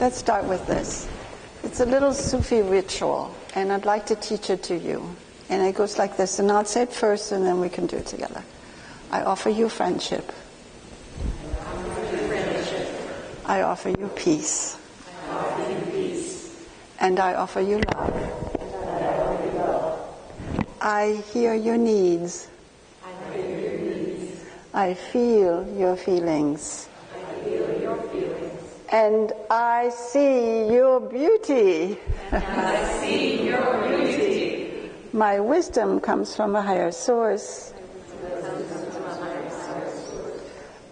Let's start with this. It's a little Sufi ritual, and I'd like to teach it to you. And it goes like this, and I'll say it first, and then we can do it together. I offer you friendship. I offer you peace. And I offer you love. I hear your needs. I feel your feelings. And I see your beauty. My wisdom comes from a higher source.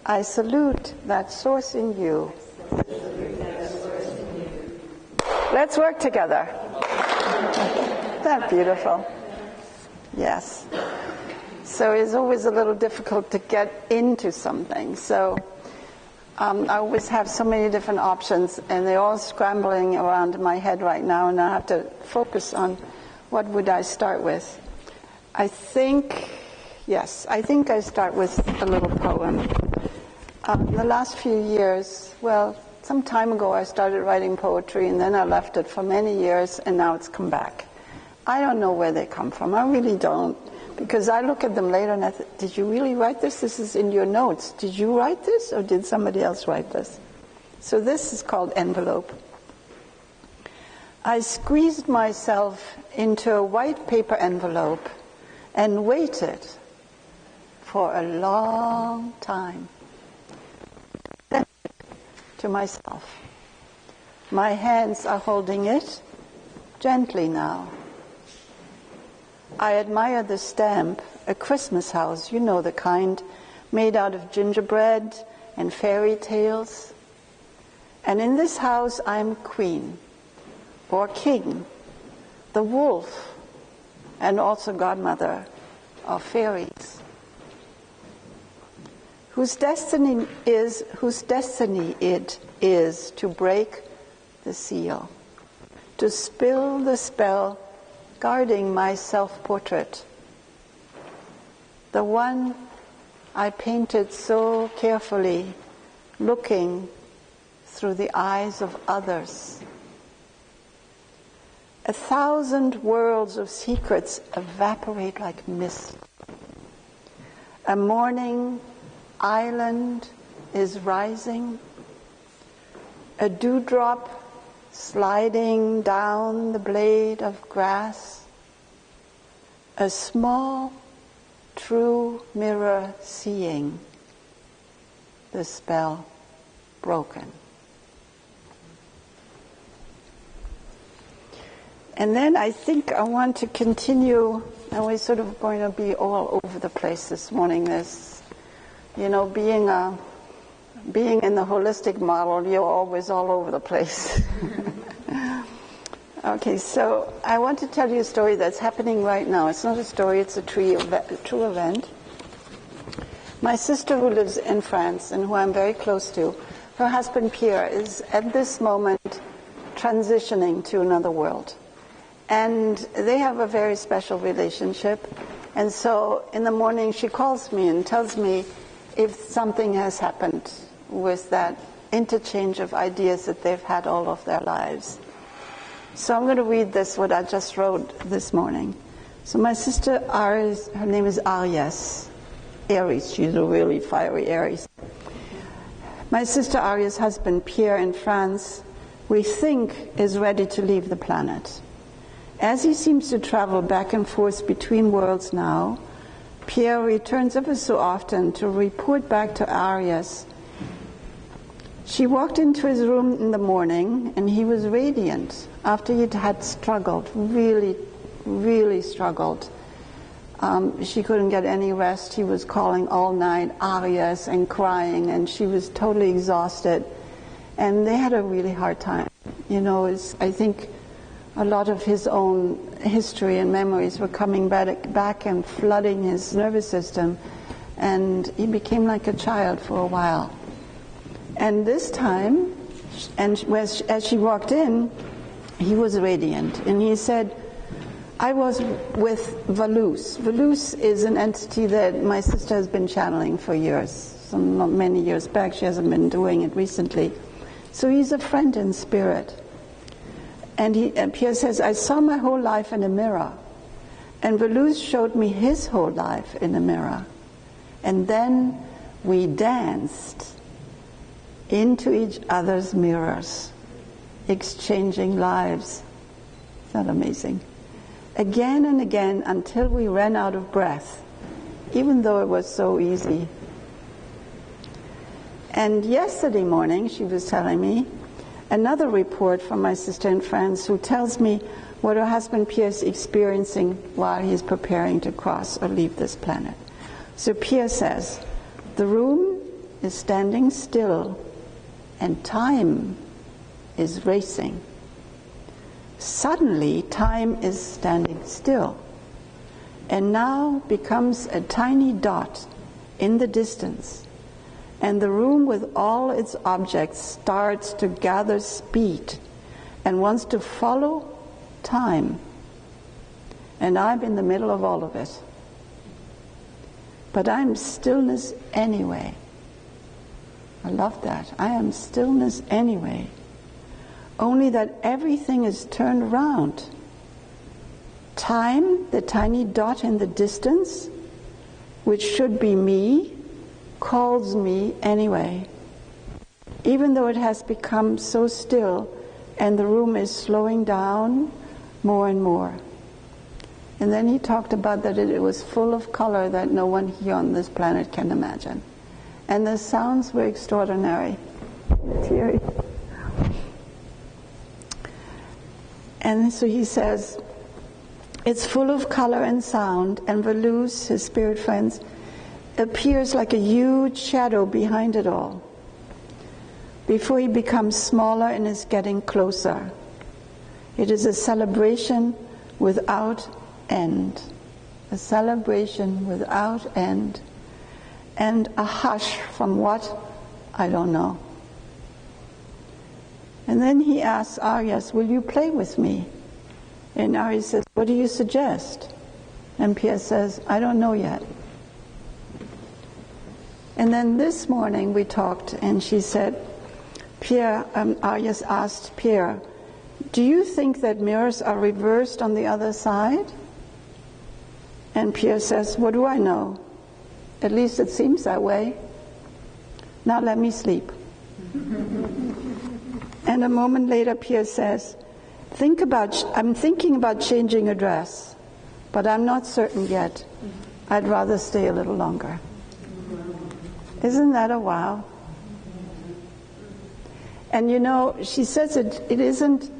I salute that source in you. Let's work together. Isn't that beautiful? Yes. So it's always a little difficult to get into something. So I always have so many different options, and they're all scrambling around in my head right now, and I have to focus on what would I start with. I think I start with a little poem. In the last few years, some time ago I started writing poetry, and then I left it for many years, and now it's come back. I don't know where they come from. I really don't. Because I look at them later and I think, did you really write this? This is in your notes. Did you write this, or did somebody else write this? So this is called Envelope. I squeezed myself into a white paper envelope and waited for a long time. Then to myself. My hands are holding it gently now. I admire the stamp, a Christmas house, you know the kind, made out of gingerbread and fairy tales. And in this house I'm queen, or king, the wolf, and also godmother of fairies. Whose destiny it is to break the seal, to spill the spell guarding my self-portrait, the one I painted so carefully, looking through the eyes of others. 1,000 worlds of secrets evaporate like mist. A morning island is rising, a dewdrop sliding down the blade of grass, a small, true mirror seeing, the spell broken. And then I think I want to continue, and we're sort of going to be all over the place this morning. This, being in the holistic model, you're always all over the place. Okay, so I want to tell you a story that's happening right now. It's not a story, it's a true event. My sister, who lives in France and who I'm very close to, her husband Pierre is at this moment transitioning to another world. And they have a very special relationship. And so in the morning she calls me and tells me if something has happened with that interchange of ideas that they've had all of their lives. So I'm going to read this, what I just wrote this morning. So my sister Aries, her name is Aries. She's a really fiery Aries. My sister Aries' husband Pierre in France, we think, is ready to leave the planet. As he seems to travel back and forth between worlds now, Pierre returns ever so often to report back to Aries. She walked into his room in the morning and he was radiant after he'd had struggled, really, really struggled. She couldn't get any rest. He was calling all night, Aries, and crying, and she was totally exhausted. And they had a really hard time. I think a lot of his own history and memories were coming back and flooding his nervous system, and he became like a child for a while. And this time, as she walked in, he was radiant, and he said, I was with Valus. Valus is an entity that my sister has been channeling for years, many years back. She hasn't been doing it recently. So he's a friend in spirit. And Pierre says, I saw my whole life in a mirror. And Velouz showed me his whole life in a mirror. And then we danced into each other's mirrors, exchanging lives. Isn't that amazing? Again and again until we ran out of breath, even though it was so easy. And yesterday morning, she was telling me, another report from my sister in France who tells me what her husband Pierre is experiencing while he's preparing to cross or leave this planet. So Pierre says, the room is standing still and time is racing. Suddenly, time is standing still and now becomes a tiny dot in the distance, and the room with all its objects starts to gather speed and wants to follow time. And I'm in the middle of all of it. But I'm stillness anyway. I love that. I am stillness anyway. Only that everything is turned around. Time, the tiny dot in the distance, which should be me, calls me anyway. Even though it has become so still and the room is slowing down more and more. And then he talked about that it was full of color that no one here on this planet can imagine. And the sounds were extraordinary. Teary. And so he says, it's full of color and sound, and Velouz, his spirit friends, appears like a huge shadow behind it all, before he becomes smaller and is getting closer. It is a celebration without end, a celebration without end, and a hush from what? I don't know. And then he asks Arias, will you play with me? And Arias says, what do you suggest? And Pierre says, I don't know yet. And then this morning we talked, and she said, Arias asked Pierre, do you think that mirrors are reversed on the other side? And Pierre says, what do I know? At least it seems that way. Now let me sleep. And a moment later Pierre says, I'm thinking about changing a dress, but I'm not certain yet. I'd rather stay a little longer. Isn't that a wow? And you know, she says it isn't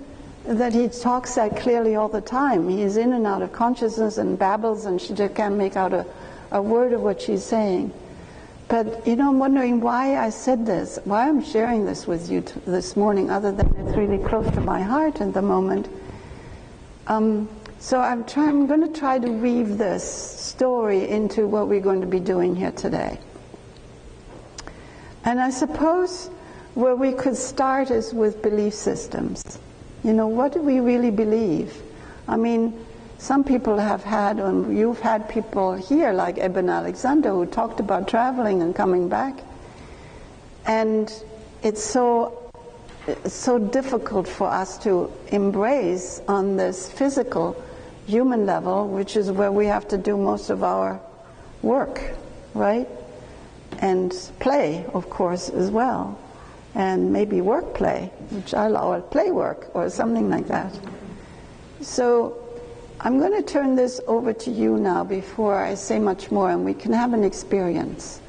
that he talks that clearly all the time. He's in and out of consciousness and babbles, and she just can't make out a word of what she's saying. But, you know, I'm wondering why I said this, why I'm sharing this with you this morning, other than it's really close to my heart at the moment. So I'm going to try to weave this story into what we're going to be doing here today. And I suppose where we could start is with belief systems. You know, what do we really believe? I mean, some people have had, and you've had people here like Eben Alexander who talked about traveling and coming back. And it's so difficult for us to embrace on this physical human level, which is where we have to do most of our work, right? And play, of course, as well. And maybe work play, which or play work or something like that. So I'm going to turn this over to you now before I say much more, and we can have an experience.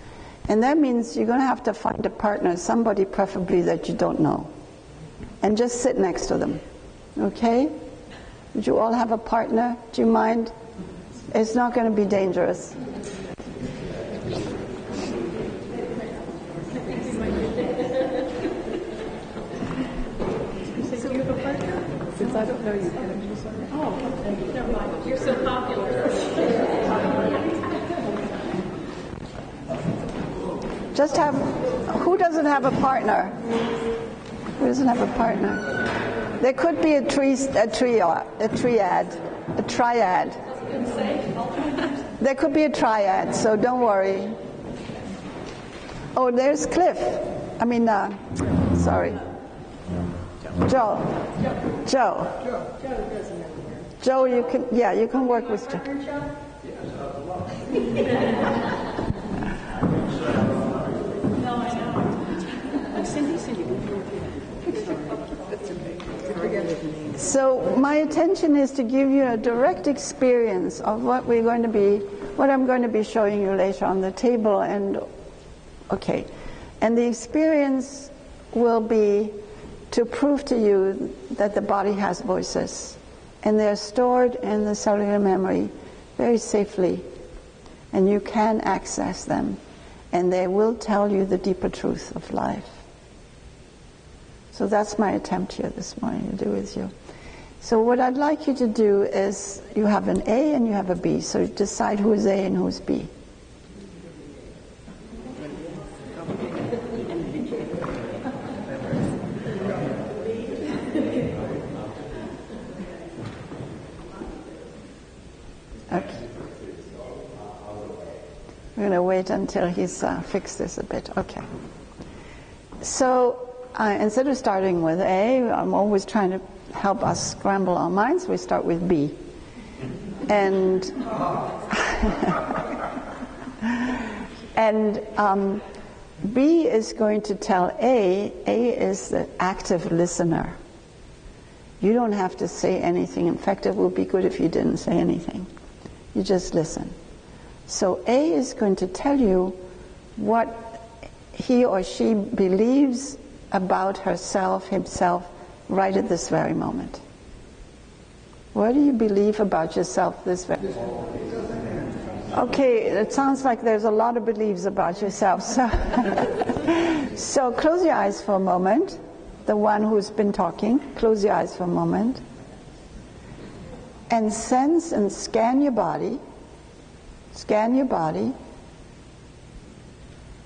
And that means you're going to have to find a partner, somebody preferably that you don't know, and just sit next to them. Okay? Would you all have a partner? Do you mind? It's not going to be dangerous. Since I don't know you, can I do something? Oh, thank you. Never mind. You're so popular. Just have, who doesn't have a partner? Who doesn't have a partner? There could be a triad. There could be a triad, so don't worry. Oh, there's Cliff. Sorry. Joe. Joe. Joe, you can work with Joe. So my intention is to give you a direct experience of what I'm going to be showing you later on the table, and the experience will be to prove to you that the body has voices, and they're stored in the cellular memory very safely, and you can access them, and they will tell you the deeper truth of life. So that's my attempt here this morning to do with you. So what I'd like you to do is, you have an A and you have a B, so decide who's A and who's B. Okay. We're going to wait until he's fixed this a bit. Okay. So instead of starting with A, I'm always trying to help us scramble our minds. We start with B. And B is going to tell A is the active listener. You don't have to say anything. In fact, it would be good if you didn't say anything. You just listen. So A is going to tell you what he or she believes about herself, himself, right at this very moment. What do you believe about yourself this very moment? Okay, it sounds like there's a lot of beliefs about yourself. So close your eyes for a moment. The one who's been talking, close your eyes for a moment. And sense and scan your body. Scan your body.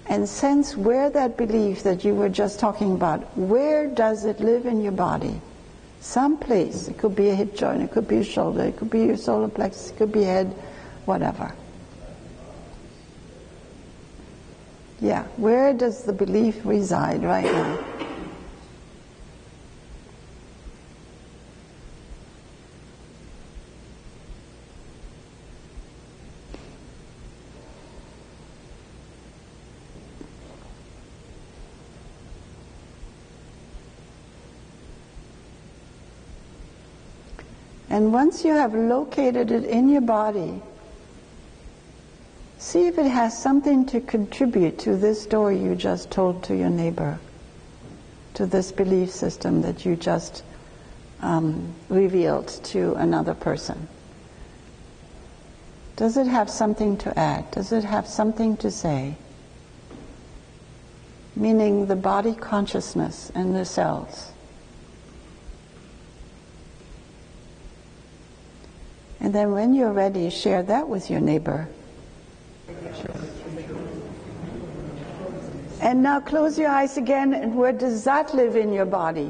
And sense where that belief that you were just talking about, where does it live in your body? Some place. It could be a hip joint, it could be a shoulder, it could be your solar plexus, it could be head, whatever. Yeah, where does the belief reside right now? And once you have located it in your body, see if it has something to contribute to this story you just told to your neighbor, to this belief system that you just revealed to another person. Does it have something to add? Does it have something to say? Meaning the body consciousness and the cells. And then when you're ready, share that with your neighbor. And now close your eyes again, and where does that live in your body?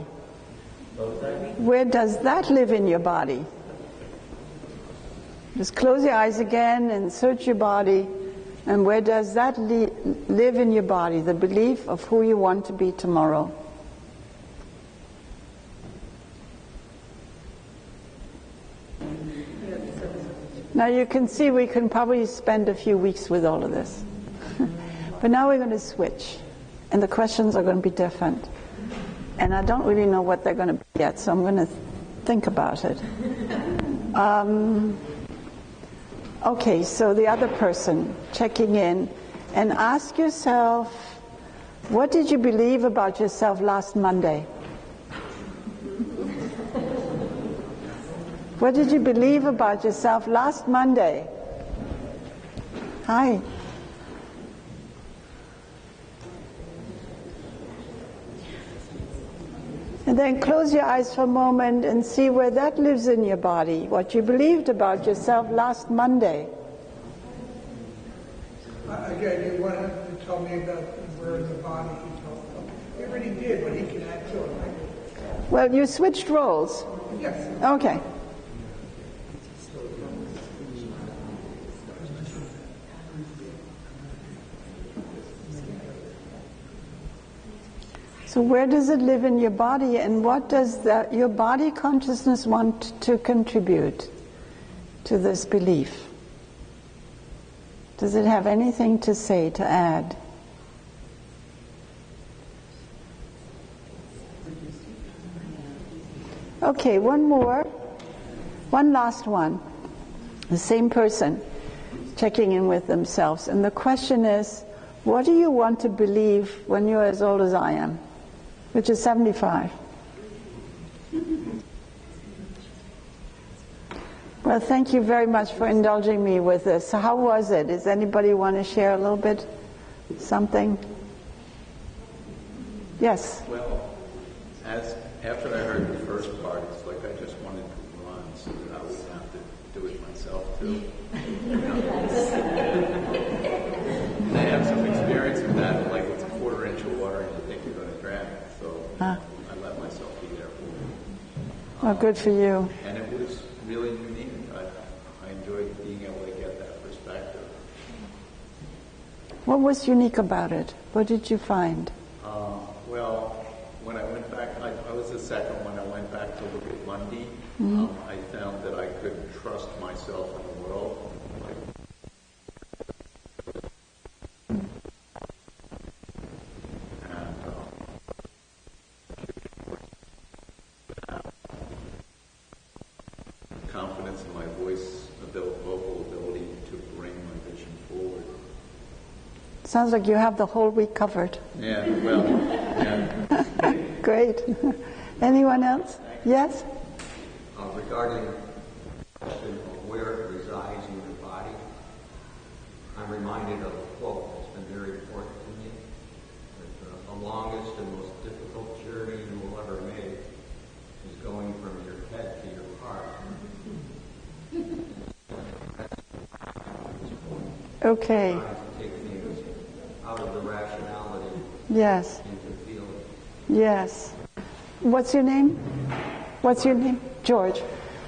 Where does that live in your body? Just close your eyes again and search your body, and where does that live in your body, the belief of who you want to be tomorrow? Now you can see we can probably spend a few weeks with all of this. But now we're going to switch. And the questions are going to be different. And I don't really know what they're going to be yet, so I'm going to think about it. Okay, so the other person checking in, and ask yourself, what did you believe about yourself last Monday? What did you believe about yourself last Monday? Hi. And then close your eyes for a moment and see where that lives in your body, what you believed about yourself last Monday. Again, you wanted to tell me about where in the body he told me. He already did, but he can add to it. Well, you switched roles. Yes. Okay. So where does it live in your body, and what does your body consciousness want to contribute to this belief? Does it have anything to say, to add? Okay, one more. One last one. The same person checking in with themselves. And the question is, what do you want to believe when you're as old as I am? Which is 75. Well, thank you very much for indulging me with this. So how was it? Does anybody want to share a little bit? Something? Yes? Well, after I heard the first part, it's like I just wanted to run so that I wouldn't have to do it myself too. And I have some experience with that, like it's a 1/4 inch of water and you think you're going to drown. So I let myself be there for it. Well, good for you. And it was really unique. I enjoyed being able to get that perspective. What was unique about it? What did you find? Well, when I went back, I was the second one. I went back to look at Monday. I found that I could trust myself in the world. Confidence in my voice, vocal ability to bring my vision forward. Sounds like you have the whole week covered. Yeah, well, yeah. Great. Anyone else? Yes? Regarding the question of where it resides in your body, I'm reminded of a quote that's been very important to me. That the longest and most difficult journey you will ever make is going from your head to your heart. Okay. Trying to take things out of the rationality Yes. into feeling. Yes. What's your name? What's your name? George.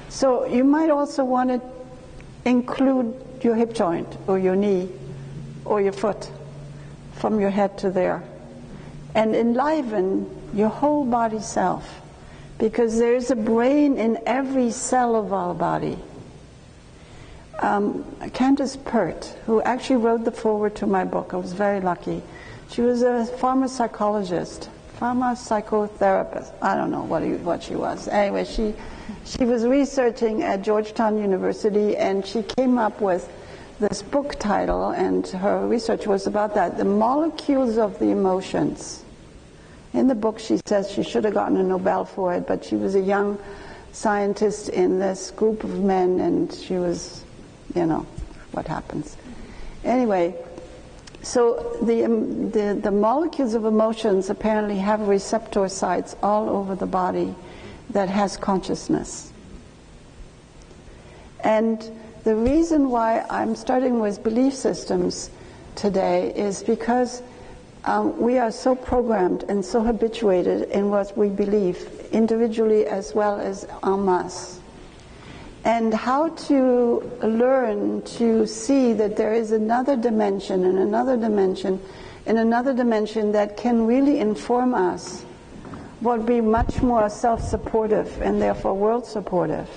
So you might also want to include your hip joint or your knee or your foot from your head to there and enliven your whole body self, because there's a brain in every cell of our body. Candace Pert, who actually wrote the foreword to my book, I was very lucky. She was a pharmacotherapist, I don't know what she was. Anyway, she was researching at Georgetown University, and she came up with this book title, and her research was about that, the molecules of the emotions. In the book she says she should have gotten a Nobel for it, but she was a young scientist in this group of men, and she was, what happens. Anyway, so the molecules of emotions apparently have receptor sites all over the body that has consciousness. And the reason why I'm starting with belief systems today is because we are so programmed and so habituated in what we believe, individually as well as en masse. And how to learn to see that there is another dimension and another dimension and another dimension that can really inform us would be much more self-supportive and therefore world-supportive.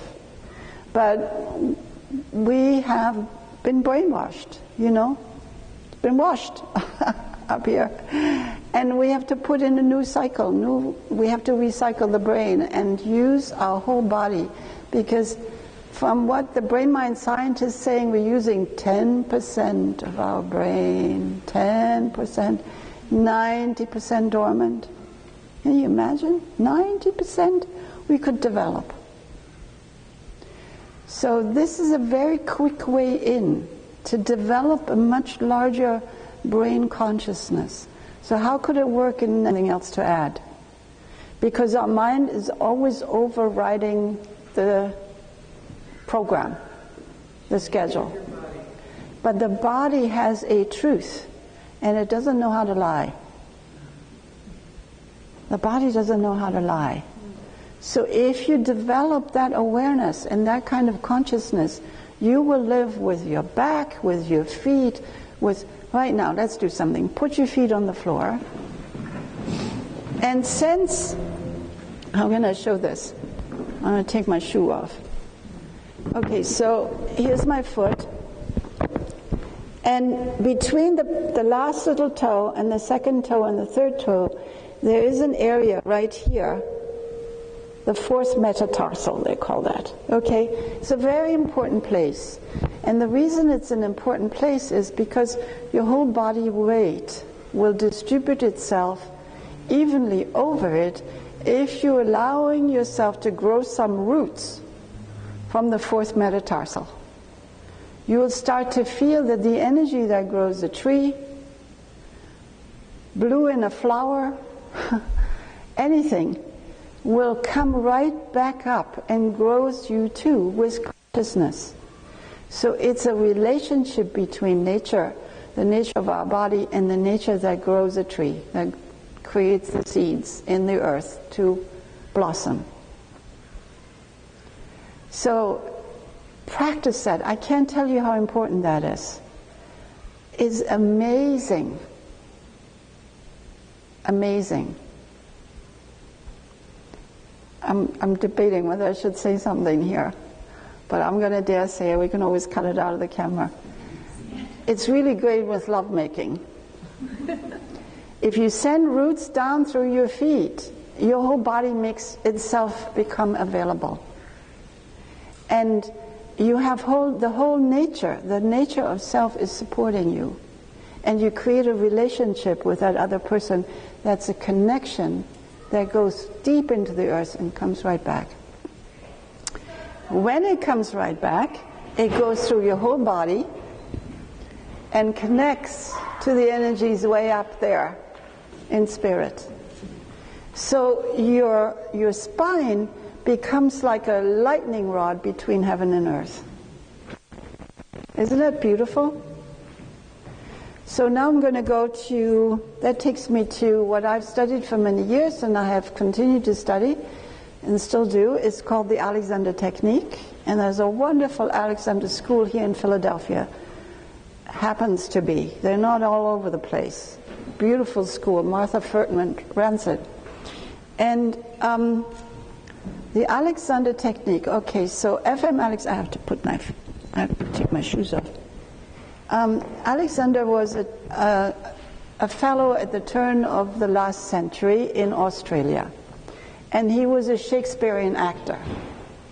But we have been brainwashed, been washed up here. And we have to put in a new cycle. We have to recycle the brain and use our whole body, because from what the brain-mind scientists saying, we're using 10% of our brain, 10%, 90% dormant. Can you imagine? 90% we could develop. So this is a very quick way in to develop a much larger brain consciousness. So how could it work and nothing else to add? Because our mind is always overriding the program, the schedule. But the body has a truth, and it doesn't know how to lie. The body doesn't know how to lie. So if you develop that awareness and that kind of consciousness, you will live with your back, with your feet, right now, let's do something. Put your feet on the floor And since, I'm going to show this. I'm going to take my shoe off. Okay, so here's my foot. And between the last little toe and the second toe and the third toe, there is an area right here, the fourth metatarsal, they call that. Okay, it's a very important place. And the reason it's an important place is because your whole body weight will distribute itself evenly over it if you're allowing yourself to grow some roots from the fourth metatarsal. You will start to feel that the energy that grows a tree, blue in a flower, anything, will come right back up and grows you too with consciousness. So it's a relationship between nature, the nature of our body, and the nature that grows a tree, that creates the seeds in the earth to blossom. So practice that. I can't tell you how important that is. It's amazing. Amazing. I'm debating whether I should say something here, but I'm going to dare say it. We can always cut it out of the camera. It's really great with lovemaking. If you send roots down through your feet, your whole body makes itself become available. And you have the whole nature, the nature of self is supporting you. And you create a relationship with that other person that's a connection that goes deep into the earth and comes right back. When it comes right back, it goes through your whole body and connects to the energies way up there in spirit. So your spine becomes like a lightning rod between heaven and earth. Isn't that beautiful? So now I'm going to go to, that takes me to what I've studied for many years and I have continued to study and still do. It's called the Alexander Technique, and there's a wonderful Alexander school here in Philadelphia. Happens to be. They're not all over the place. Beautiful school. Martha Furtman runs it. And the Alexander Technique, okay, so FM Alex, I have to take my shoes off. Alexander was a fellow at the turn of the last century in Australia. And he was a Shakespearean actor.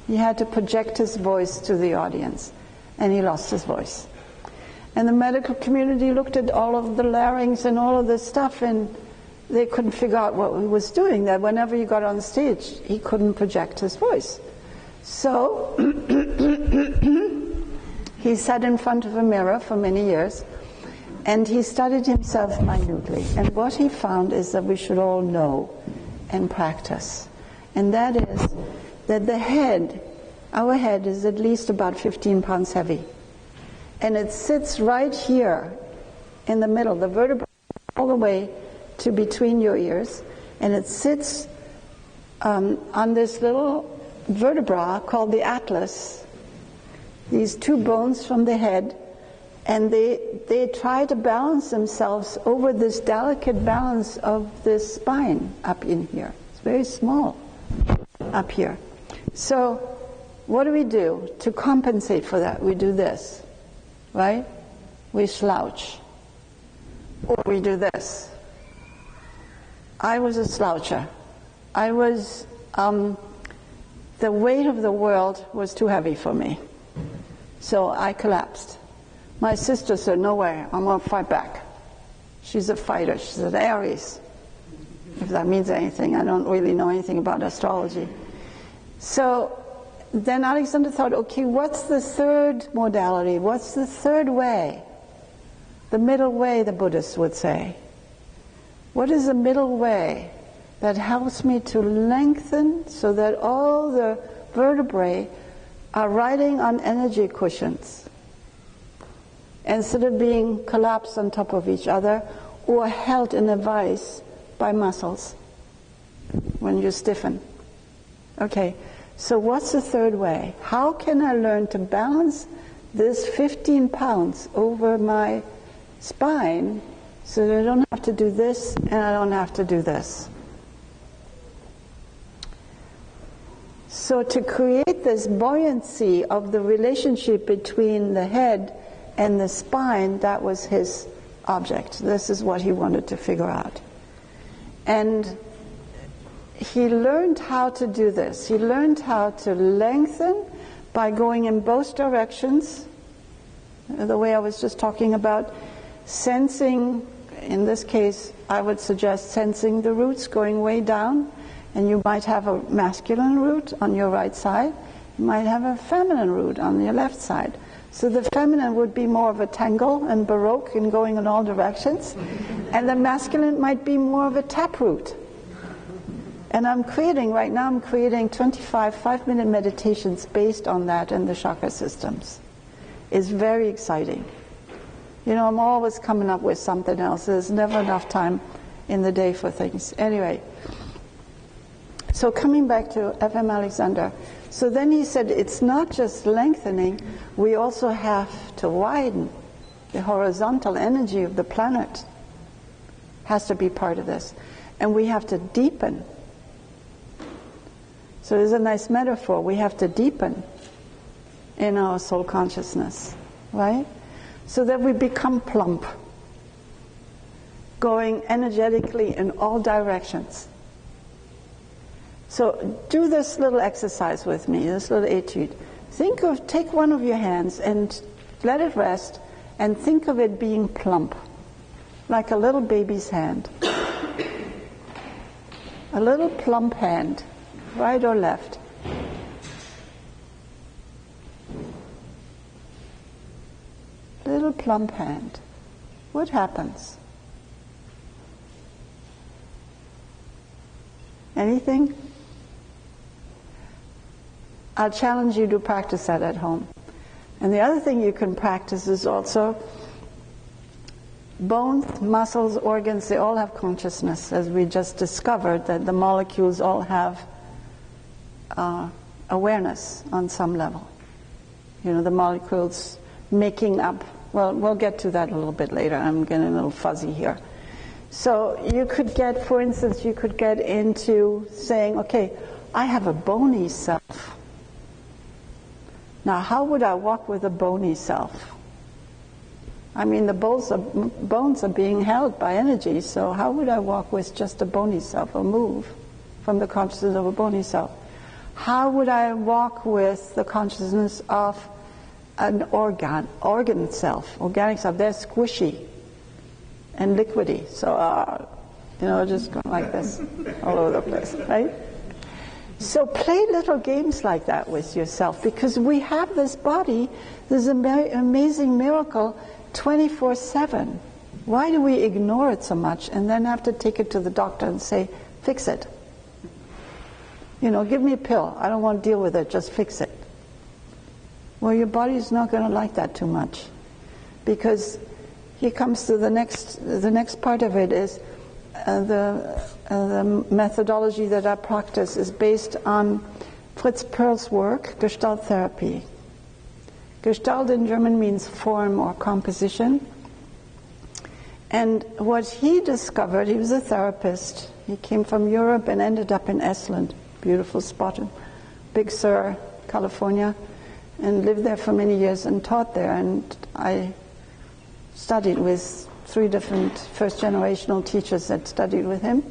He had to project his voice to the audience, and he lost his voice. And the medical community looked at all of the larynx and all of this stuff, and they couldn't figure out what he was doing, that whenever he got on stage, he couldn't project his voice. So he sat in front of a mirror for many years, and he studied himself minutely. And what he found is that we should all know and practice. And that is that the head, our head is at least about 15 pounds heavy. And it sits right here in the middle, the vertebra all the way to between your ears. And it sits on this little vertebra called the atlas, these two bones from the head, and they try to balance themselves over this delicate balance of this spine up in here. It's very small up here. So what do? To compensate for that, we do this, right? We slouch. Or we do this. I was a sloucher. I was, the weight of the world was too heavy for me. So I collapsed. My sister said, no way, I'm going to fight back. She's a fighter. She's an Aries. If that means anything, I don't really know anything about astrology. So then Alexander thought, okay, what's the third modality? What's the third way? The middle way, the Buddhists would say. What is the middle way that helps me to lengthen so that all the vertebrae are riding on energy cushions instead of being collapsed on top of each other or held in a vice by muscles when you stiffen? Okay, so what's the third way? How can I learn to balance this 15 pounds over my spine so that I don't have to do this and I don't have to do this? So to create this buoyancy of the relationship between the head and the spine, that was his object. This is what he wanted to figure out. And he learned how to do this. He learned how to lengthen by going in both directions, the way I was just talking about, sensing, in this case, I would suggest sensing the roots going way down, and you might have a masculine root on your right side, you might have a feminine root on your left side. So the feminine would be more of a tangle and baroque and going in all directions, and the masculine might be more of a taproot. And I'm creating 25 5-minute meditations based on that in the chakra systems. It's very exciting. You know, I'm always coming up with something else. There's never enough time in the day for things. Anyway, so coming back to F.M. Alexander. So then he said, it's not just lengthening, we also have to widen. The horizontal energy of the planet has to be part of this. And we have to deepen. So there's a nice metaphor. We have to deepen in our soul consciousness, right? So that we become plump, going energetically in all directions. So do this little exercise with me, this little etude. Take one of your hands and let it rest, and think of it being plump, like a little baby's hand. A little plump hand, right or left. Little plump hand. What happens? Anything? I'll challenge you to practice that at home. And the other thing you can practice is also bones, muscles, organs, they all have consciousness, as we just discovered that the molecules all have awareness on some level. You know, the molecules making up, well, we'll get to that a little bit later. I'm getting a little fuzzy here. So you could get, for instance, into saying, okay, I have a bony self. Now, how would I walk with a bony self? I mean, the bones are being held by energy, so how would I walk with just a bony self, or move from the consciousness of a bony self? How would I walk with the consciousness of an organ self, organic self? They're squishy and liquidy, so, just go like this all over the place, right? So play little games like that with yourself, because we have this body, this amazing miracle, 24/7. Why do we ignore it so much and then have to take it to the doctor and say, fix it? Give me a pill. I don't want to deal with it. Just fix it. Well, your body's not going to like that too much, because here comes to the next part of it is the methodology that I practice is based on Fritz Perls' work, Gestalt therapy. Gestalt in German means form or composition. And what he discovered, he was a therapist. He came from Europe and ended up in Estland, beautiful spot in Big Sur, California, and lived there for many years and taught there. And I studied with 3 different first-generational teachers that studied with him,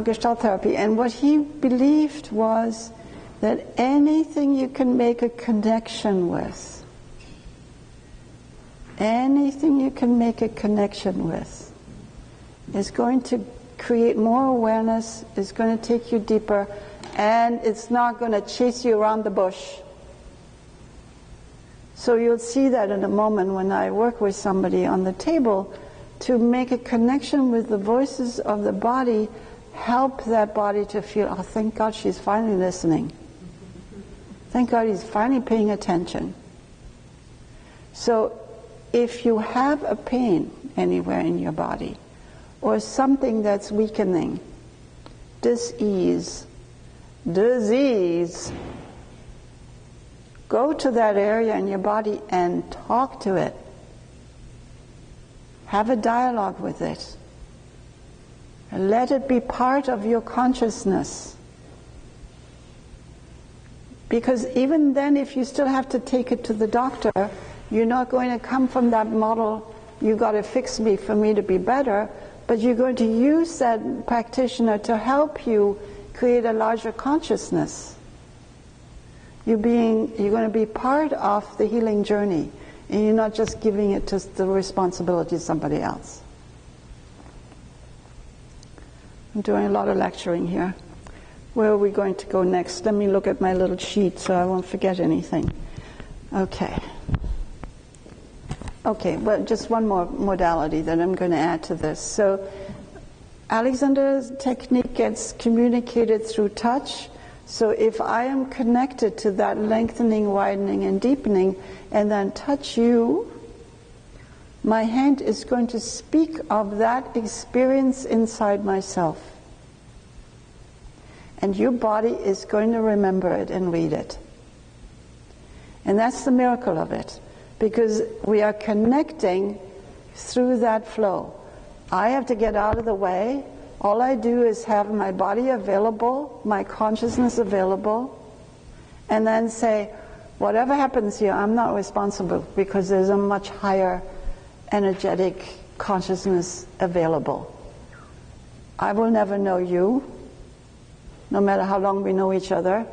Gestalt therapy. And what he believed was that anything you can make a connection with, is going to create more awareness, is going to take you deeper, and it's not going to chase you around the bush. So you'll see that in a moment when I work with somebody on the table, to make a connection with the voices of the body, help that body to feel, oh, thank God she's finally listening. Thank God he's finally paying attention. So if you have a pain anywhere in your body, or something that's weakening, disease, go to that area in your body and talk to it. Have a dialogue with it. Let it be part of your consciousness. Because even then, if you still have to take it to the doctor, you're not going to come from that model, you got to fix me for me to be better, but you're going to use that practitioner to help you create a larger consciousness. You're going to be part of the healing journey, and you're not just giving it to the responsibility of somebody else. I'm doing a lot of lecturing here. Where are we going to go next? Let me look at my little sheet so I won't forget anything. Okay. Okay, well, just one more modality that I'm going to add to this. So, Alexander's technique gets communicated through touch. So if I am connected to that lengthening, widening, and deepening, and then touch you, my hand is going to speak of that experience inside myself. And your body is going to remember it and read it. And that's the miracle of it, because we are connecting through that flow. I have to get out of the way. All I do is have my body available, my consciousness available, and then say, whatever happens here, I'm not responsible, because there's a much higher energetic consciousness available. I will never know you, no matter how long we know each other.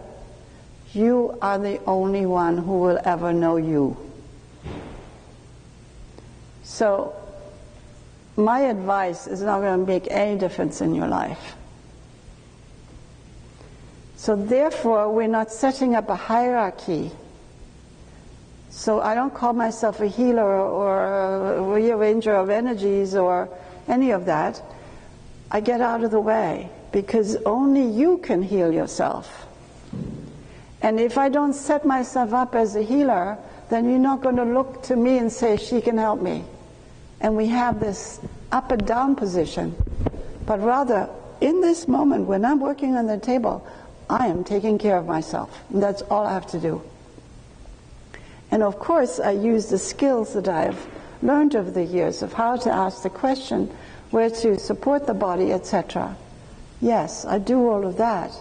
You are the only one who will ever know you. So, my advice is not going to make any difference in your life. So therefore, we're not setting up a hierarchy. So I don't call myself a healer or a rearranger of energies or any of that. I get out of the way, because only you can heal yourself. And if I don't set myself up as a healer, then you're not going to look to me and say, she can help me. And we have this up and down position. But rather, in this moment when I'm working on the table, I am taking care of myself. And that's all I have to do. And of course, I use the skills that I've learned over the years of how to ask the question, where to support the body, etc. Yes, I do all of that.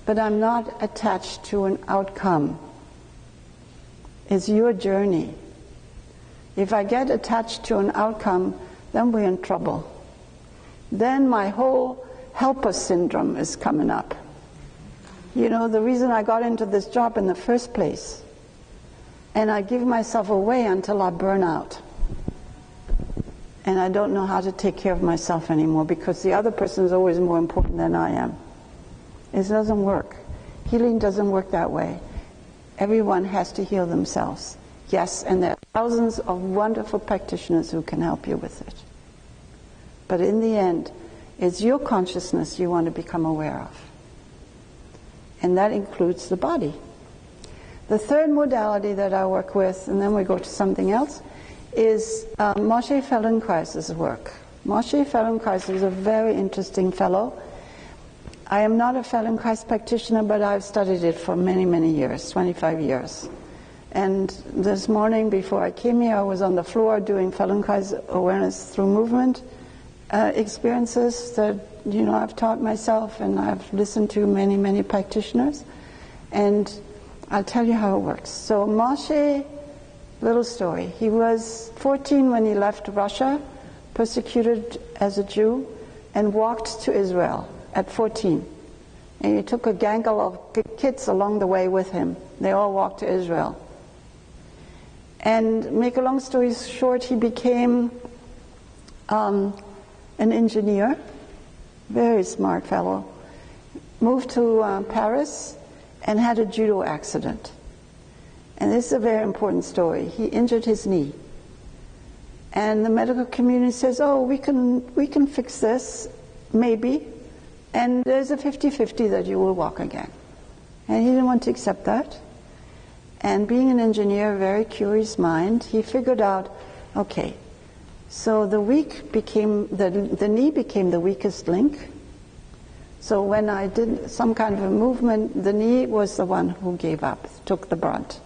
But I'm not attached to an outcome. It's your journey. If I get attached to an outcome, then we're in trouble. Then my whole helper syndrome is coming up. You know, the reason I got into this job in the first place. And I give myself away until I burn out. And I don't know how to take care of myself anymore, because the other person is always more important than I am. It doesn't work. Healing doesn't work that way. Everyone has to heal themselves. Yes, and there are thousands of wonderful practitioners who can help you with it. But in the end, it's your consciousness you want to become aware of. And that includes the body. The third modality that I work with, and then we go to something else, is Moshe Feldenkrais' work. Moshe Feldenkrais is a very interesting fellow. I am not a Feldenkrais practitioner, but I've studied it for many, many years, 25 years. And this morning, before I came here, I was on the floor doing Feldenkrais awareness through movement experiences that, you know, I've taught myself, and I've listened to many, many practitioners. And I'll tell you how it works. So Moshe, little story. He was 14 when he left Russia, persecuted as a Jew, and walked to Israel at 14. And he took a gang of kids along the way with him. They all walked to Israel. And make a long story short, he became an engineer, very smart fellow, moved to Paris and had a judo accident. And this is a very important story. He injured his knee. And the medical community says, oh, we can fix this, maybe. And there's a 50-50 that you will walk again. And he didn't want to accept that. And being an engineer, a very curious mind, he figured out, okay, so the knee became the weakest link. So when I did some kind of a movement, the knee was the one who gave up, took the brunt.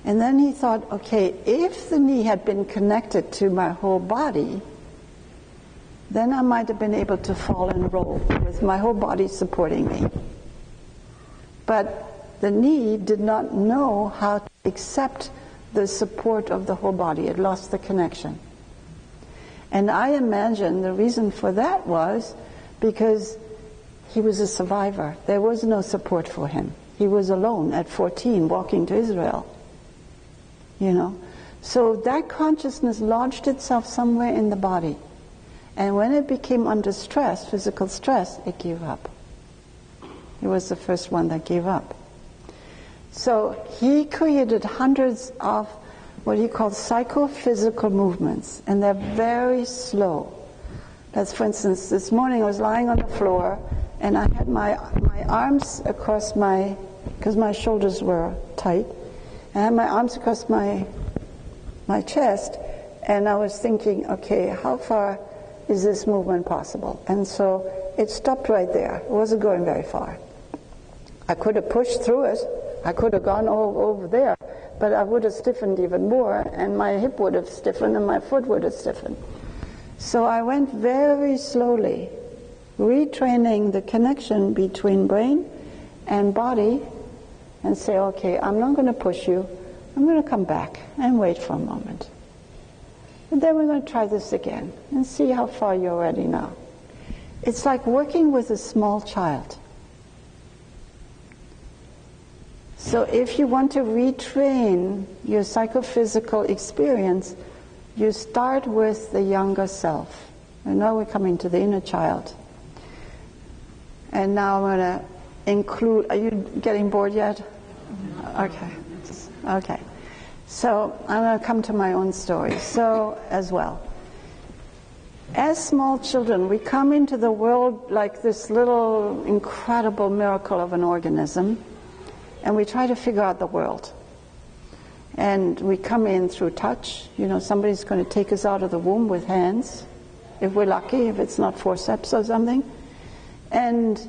And then he thought, okay, if the knee had been connected to my whole body, then I might have been able to fall and roll with my whole body supporting me. But the knee did not know how to accept the support of the whole body. It lost the connection. And I imagine the reason for that was because he was a survivor. There was no support for him. He was alone at 14 walking to Israel. You know? So that consciousness lodged itself somewhere in the body. And when it became under stress, physical stress, it gave up. He was the first one that gave up. So he created hundreds of what he called psychophysical movements, and they're very slow. That's, for instance, this morning I was lying on the floor, and I had my arms across because my shoulders were tight, I had my arms across my chest, and I was thinking, okay, how far is this movement possible? And so it stopped right there. It wasn't going very far. I could have pushed through it. I could have gone over there, but I would have stiffened even more, and my hip would have stiffened, and my foot would have stiffened. So I went very slowly, retraining the connection between brain and body, and say, okay, I'm not going to push you. I'm going to come back and wait for a moment. And then we're going to try this again and see how far you're ready now. It's like working with a small child. So if you want to retrain your psychophysical experience, you start with the younger self. And now we're coming to the inner child. And now I'm going to include, are you getting bored yet? Okay. Okay. So I'm going to come to my own story. So as well. As small children, we come into the world like this little incredible miracle of an organism. And we try to figure out the world. And we come in through touch. You know, somebody's going to take us out of the womb with hands, if we're lucky, if it's not forceps or something. And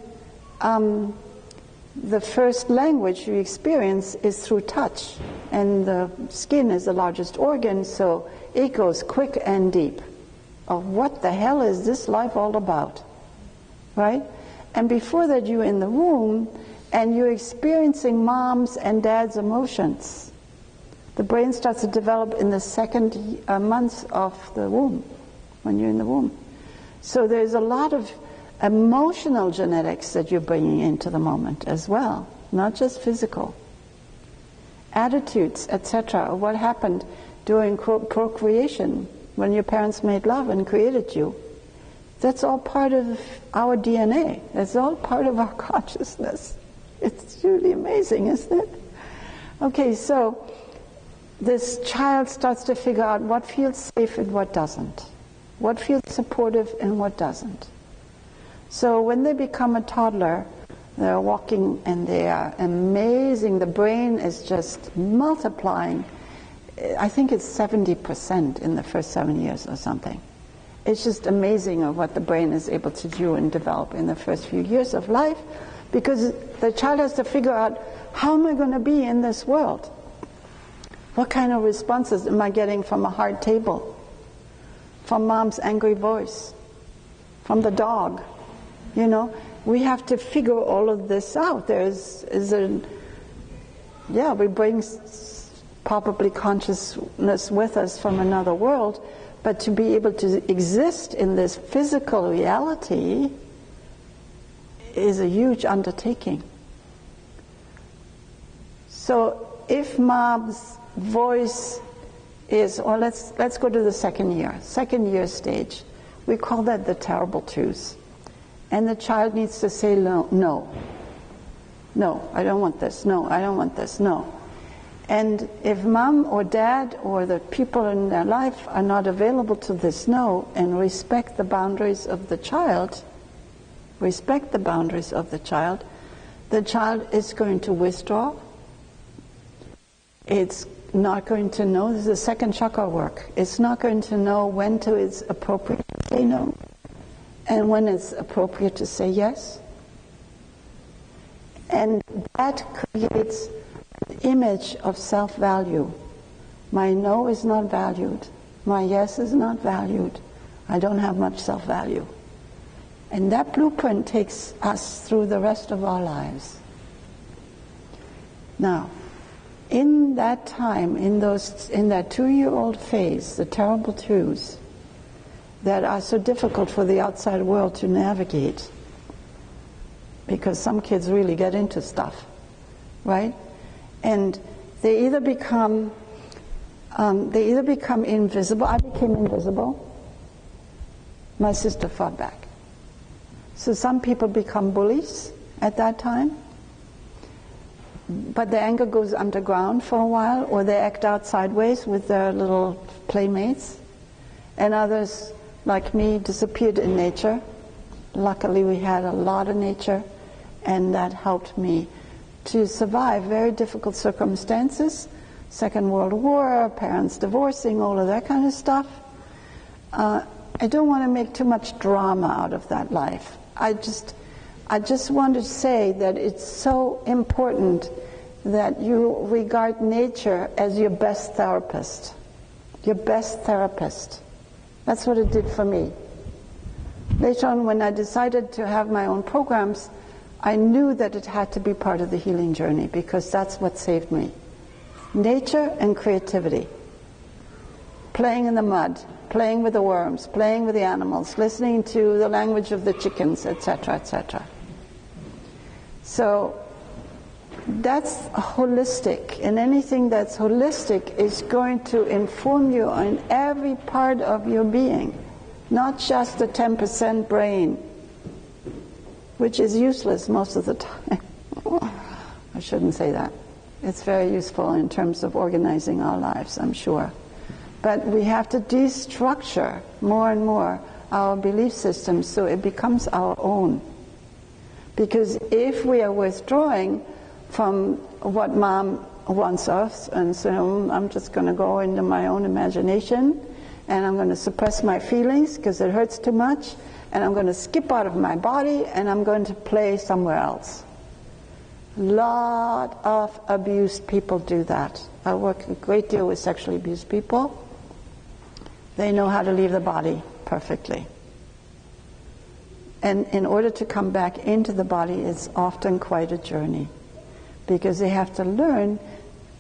the first language you experience is through touch. And the skin is the largest organ, so it goes quick and deep. Of what the hell is this life all about? Right? And before that, you're in the womb, and you're experiencing mom's and dad's emotions. The brain starts to develop in the second month of the womb, when you're in the womb. So there's a lot of emotional genetics that you're bringing into the moment as well, not just physical. Attitudes, etc., what happened during procreation, when your parents made love and created you. That's all part of our DNA. That's all part of our consciousness. It's really amazing, isn't it? Okay, so this child starts to figure out what feels safe and what doesn't. What feels supportive and what doesn't. So when they become a toddler, they're walking and they are amazing. The brain is just multiplying. I think it's 70% in the first 7 years or something. It's just amazing of what the brain is able to do and develop in the first few years of life. Because the child has to figure out, how am I going to be in this world? What kind of responses am I getting from a hard table? From mom's angry voice? From the dog? You know, we have to figure all of this out. We bring probably consciousness with us from another world, but to be able to exist in this physical reality is a huge undertaking. So if mom's voice is, or let's go to the second year stage. We call that the terrible twos. And the child needs to say no, I don't want this, no, I don't want this, no. And if mom or dad or the people in their life are not available to this no and respect the boundaries of the child, the child is going to withdraw. It's not going to know, this is the second chakra work, it's not going to know when it's appropriate to say no and when it's appropriate to say yes. And that creates an image of self-value. My no is not valued. My yes is not valued. I don't have much self-value. And that blueprint takes us through the rest of our lives. Now, in that time, in that 2-year-old phase, the terrible truths that are so difficult for the outside world to navigate, because some kids really get into stuff, right? And they either become invisible. I became invisible. My sister fought back. So some people become bullies at that time, but the anger goes underground for a while, or they act out sideways with their little playmates. And others, like me, disappeared in nature. Luckily, we had a lot of nature, and that helped me to survive very difficult circumstances. Second World War, parents divorcing, all of that kind of stuff. I don't want to make too much drama out of that life. I just want to say that it's so important that you regard nature as your best therapist. Your best therapist. That's what it did for me. Later on, when I decided to have my own programs, I knew that it had to be part of the healing journey, because that's what saved me. Nature and creativity. Playing in the mud, playing with the worms, playing with the animals, listening to the language of the chickens, etc., etc. So that's holistic, and anything that's holistic is going to inform you on every part of your being, not just the 10% brain, which is useless most of the time. I shouldn't say that. It's very useful in terms of organizing our lives, I'm sure. But we have to destructure more and more our belief systems so it becomes our own. Because if we are withdrawing from what mom wants us, and so I'm just going to go into my own imagination, and I'm going to suppress my feelings because it hurts too much, and I'm going to skip out of my body, and I'm going to play somewhere else. A lot of abused people do that. I work a great deal with sexually abused people. They know how to leave the body perfectly. And in order to come back into the body, it's often quite a journey, because they have to learn,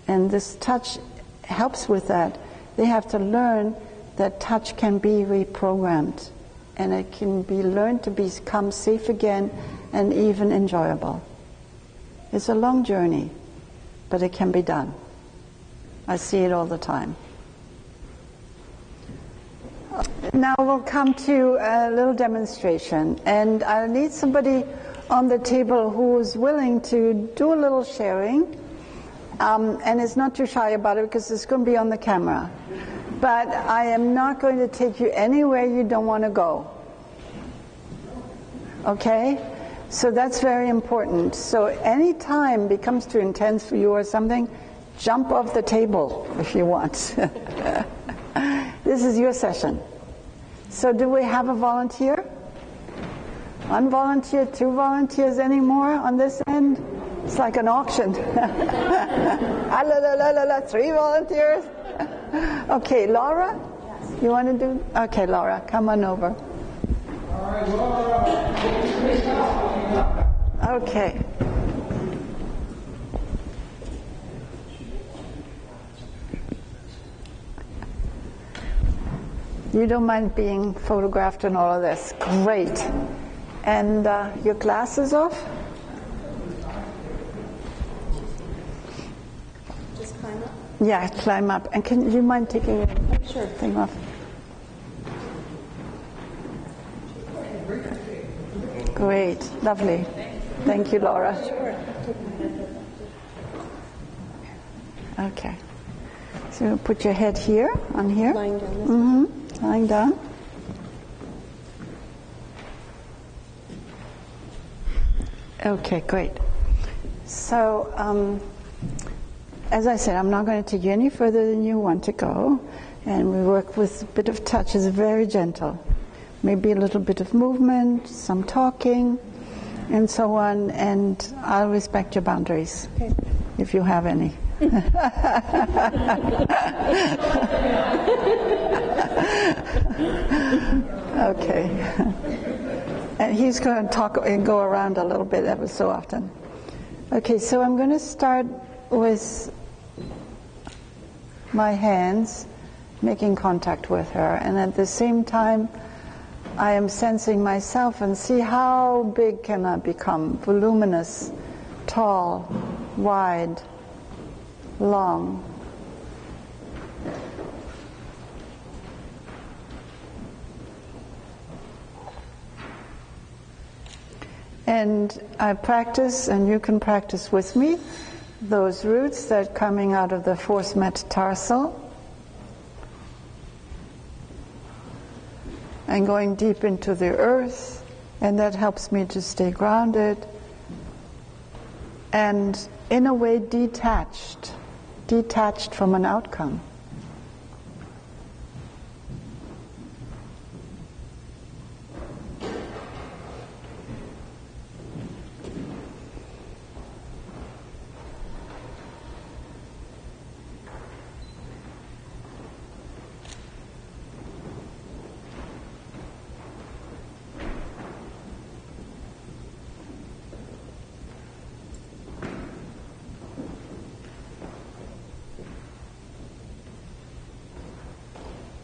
and this touch helps with that, they have to learn that touch can be reprogrammed, and it can be learned to become safe again and even enjoyable. It's a long journey, but it can be done. I see it all the time. Now we'll come to a little demonstration, and I'll need somebody on the table who's willing to do a little sharing, and is not too shy about it because it's going to be on the camera. But I am not going to take you anywhere you don't want to go. Okay? So that's very important. So any time becomes too intense for you or something, jump off the table if you want. This is your session. So do we have a volunteer? One volunteer, 2 volunteers anymore on this end? It's like an auction. 3 volunteers? Okay, Laura? You want to do? Okay, Laura, come on over. All right, Laura. Okay. You don't mind being photographed and all of this. Great. And your glasses off? Just climb up? Yeah, climb up. And can you mind taking your thing off? Great. Lovely. Thank you, Laura. Okay. So put your head here, on here. Lying down. Mm-hmm. Lying down. Okay, great. So, as I said, I'm not going to take you any further than you want to go. And we work with a bit of touch. It's very gentle. Maybe a little bit of movement, some talking, and so on. And I'll respect your boundaries, Okay. if you have any. Okay. And he's going to talk and go around a little bit ever so often. Okay, so I'm going to start with my hands, making contact with her, and at the same time I am sensing myself and see how big can I become, voluminous, tall, wide, long. And I practice, and you can practice with me, those roots that are coming out of the fourth metatarsal and going deep into the earth, and that helps me to stay grounded and in a way detached from an outcome.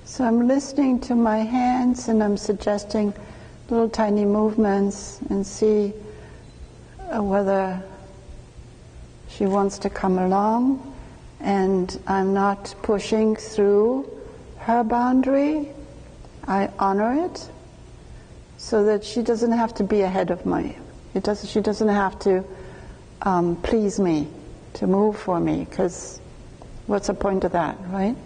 So I'm listening to my hands and I'm suggesting little tiny movements and see whether she wants to come along, and I'm not pushing through her boundary. I honor it so that she doesn't have to be ahead of me. She doesn't have to please me, to move for me, because what's the point of that, right?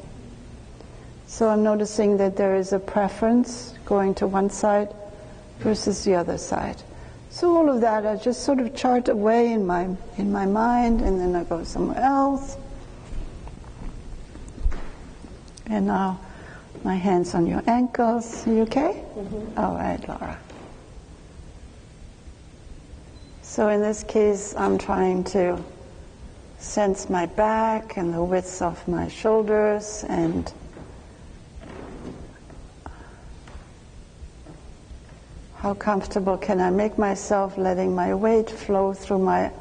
So I'm noticing that there is a preference going to one side versus the other side. So all of that I just sort of chart away in my mind, and then I go somewhere else. And now my hands on your ankles. Are you okay? Mm-hmm. All right, Laura. So in this case, I'm trying to sense my back and the width of my shoulders, and how comfortable can I make myself letting my weight flow through my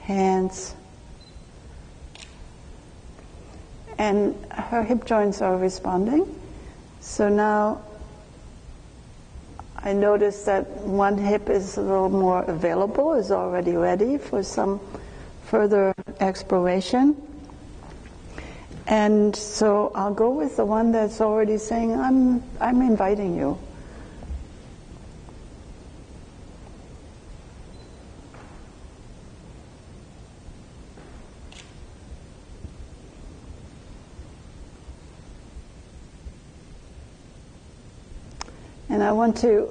hands. And her hip joints are responding. So now I notice that one hip is a little more available, is already ready for some further exploration. And so I'll go with the one that's already saying, I'm inviting you. And I want to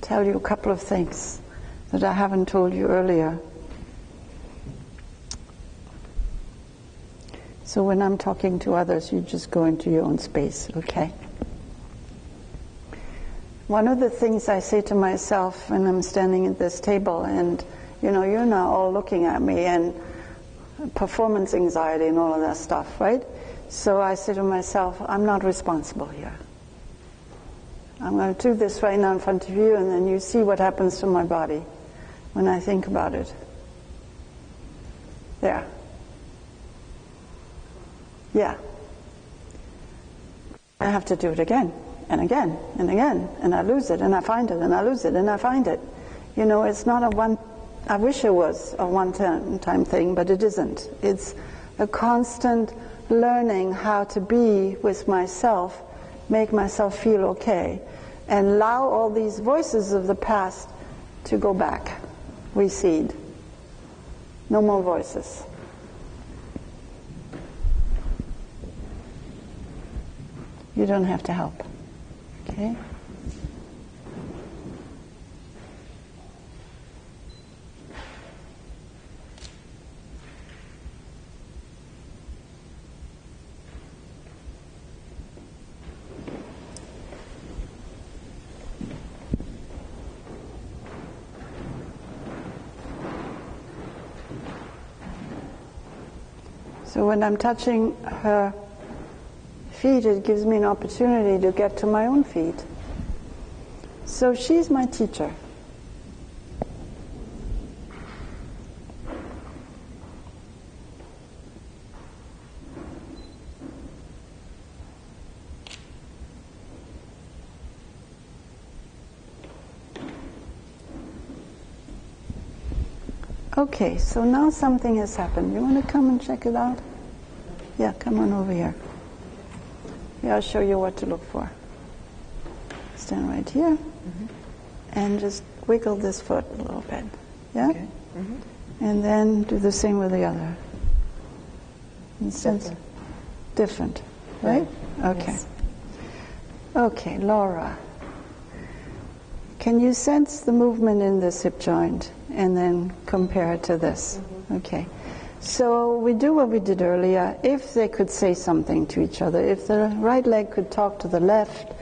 tell you a couple of things that I haven't told you earlier. So when I'm talking to others, you just go into your own space, okay? One of the things I say to myself when I'm standing at this table, and you're now all looking at me, and performance anxiety and all of that stuff, right? So I say to myself, I'm not responsible here. I'm going to do this right now in front of you, and then you see what happens to my body when I think about it. There. Yeah. I have to do it again, and again, and again, and I lose it, and I find it, and I lose it, and I find it. It's not I wish it was a one-time thing, but it isn't. It's a constant learning how to be with myself, make myself feel okay, and allow all these voices of the past to go back, recede. No more voices. You don't have to help, okay? So when I'm touching her feet, it gives me an opportunity to get to my own feet. So she's my teacher. Okay, so now something has happened. You want to come and check it out? Yeah, come on over here. Yeah, I'll show you what to look for. Stand right here, and just wiggle this foot a little bit. Yeah? Okay. And then do the same with the other. And sense different, right? Okay. Yes. Okay, Laura. Can you sense the movement in this hip joint and then compare it to this? Okay. So we do what we did earlier. If they could say something to each other, if the right leg could talk to the left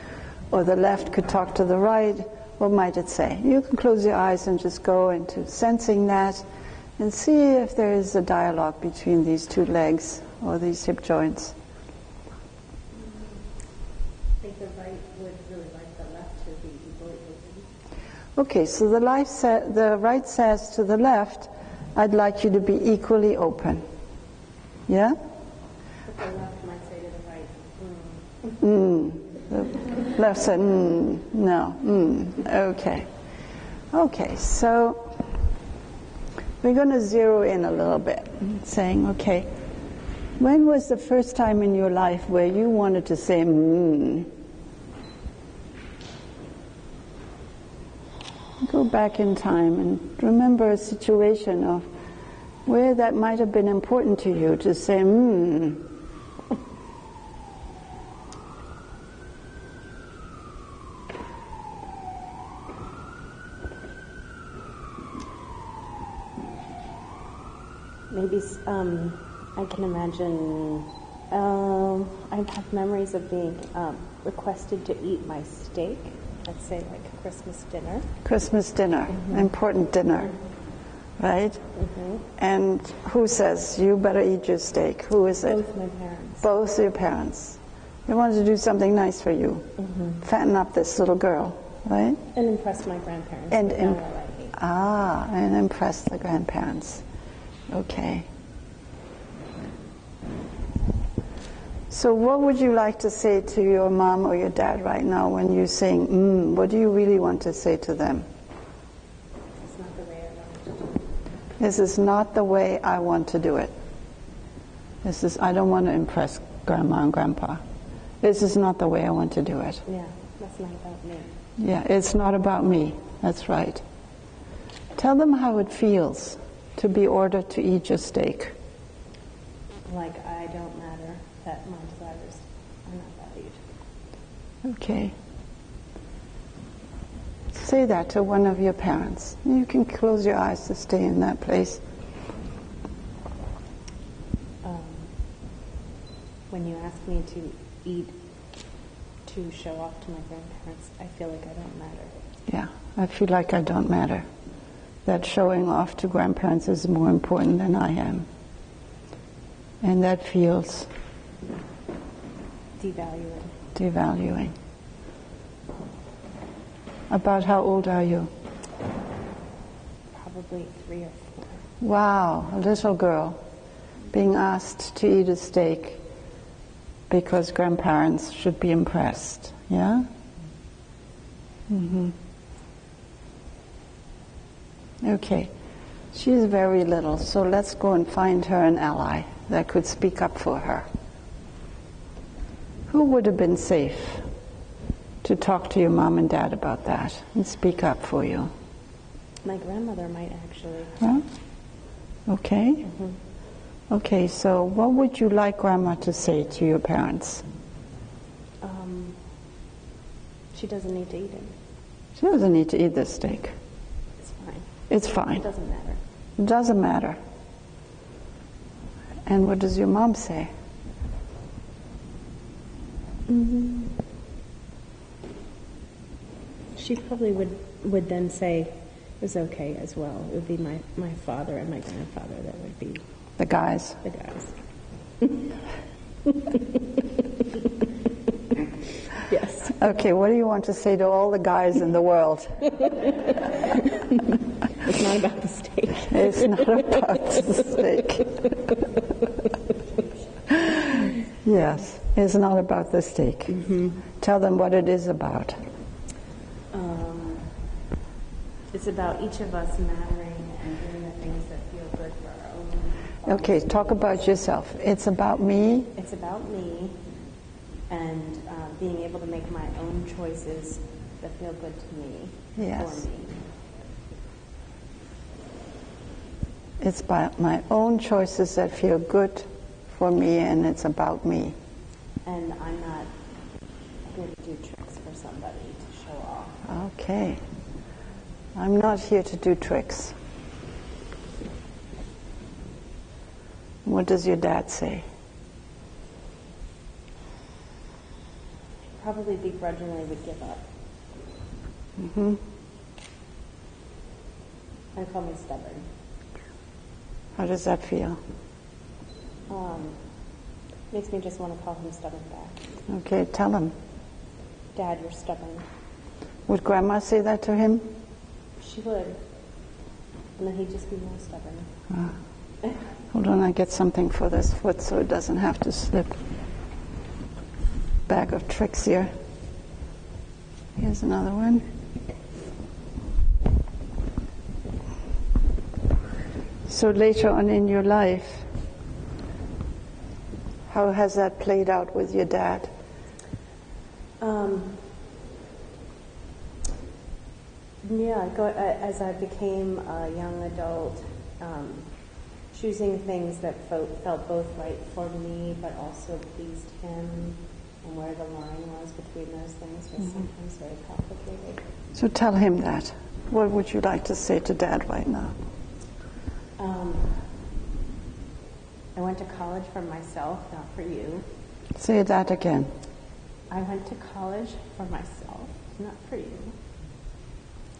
or the left could talk to the right, what might it say? You can close your eyes and just go into sensing that and see if there is a dialogue between these two legs or these hip joints. I think the right would really like the left to be equally open. Okay, so the right says to the left, I'd like you to be equally open. Yeah? But the left might say to the right, The left said, no, okay. Okay, so we're going to zero in a little bit, saying, okay, when was the first time in your life where you wanted to say, Go back in time and remember a situation of where that might have been important to you to say, maybe I can imagine. I have memories of being requested to eat my steak. Let's say like a Christmas dinner. Christmas dinner, important dinner, right? And who says, you better eat your steak? Who is it? Both my parents. Both your parents. They wanted to do something nice for you. Fatten up this little girl, right? And impress my grandparents. And with how well I ate. and impress the grandparents. Okay. So what would you like to say to your mom or your dad right now when you're saying, what do you really want to say to them? It's not the way I want to do it. This is not the way I want to do it. I don't want to impress grandma and grandpa. This is not the way I want to do it. Yeah, that's not about me. Yeah, it's not about me. That's right. Tell them how it feels to be ordered to eat your steak. Like I don't matter, that my desires are not valued. Okay. Say that to one of your parents. You can close your eyes to stay in that place. When you ask me to eat to show off to my grandparents, I feel like I don't matter. Yeah, I feel like I don't matter. That showing off to grandparents is more important than I am. And that feels devaluing. About how old are you? Probably 3 or 4. Wow, a little girl being asked to eat a steak because grandparents should be impressed. Yeah? Okay. She's very little, so let's go and find her an ally that could speak up for her. Who would have been safe to talk to your mom and dad about that and speak up for you? My grandmother might actually. Huh? Okay. Okay, so what would you like Grandma to say to your parents? She doesn't need to eat it. She doesn't need to eat this steak. It's fine. It's fine. It doesn't matter. It doesn't matter. And what does your mom say? She probably would then say it was okay as well. It would be my father and my grandfather that would be The guys. the guys. Yes. Okay, what do you want to say to all the guys in the world? It's not about the steak. It's not about the steak. Yes, it's not about the steak. Tell them what it is about. It's about each of us mattering and doing the things that Okay, talk about yourself. It's about me. It's about me and being able to make my own choices that feel good to me, Yes. for me. It's about my own choices that feel good for me, and it's about me. And I'm not here to do tricks for somebody to show off. Okay. I'm not here to do tricks. What does your dad say? Probably begrudgingly would give up Mm-hmm. and call me stubborn. How does that feel? Makes me just want to call him stubborn back. Okay, tell him. Dad, you're stubborn. Would Grandma say that to him? She would. And then he'd just be more stubborn. Hold on, I get something for this foot so it doesn't have to slip. Bag of tricks here. Here's another one. So later on in your life, how has that played out with your dad? As I became a young adult, choosing things that felt both right for me but also pleased him, and where the line was between those things was sometimes very complicated. So tell him that. What would you like to say to Dad right now? I went to college for myself, not for you. Say that again. I went to college for myself, not for you.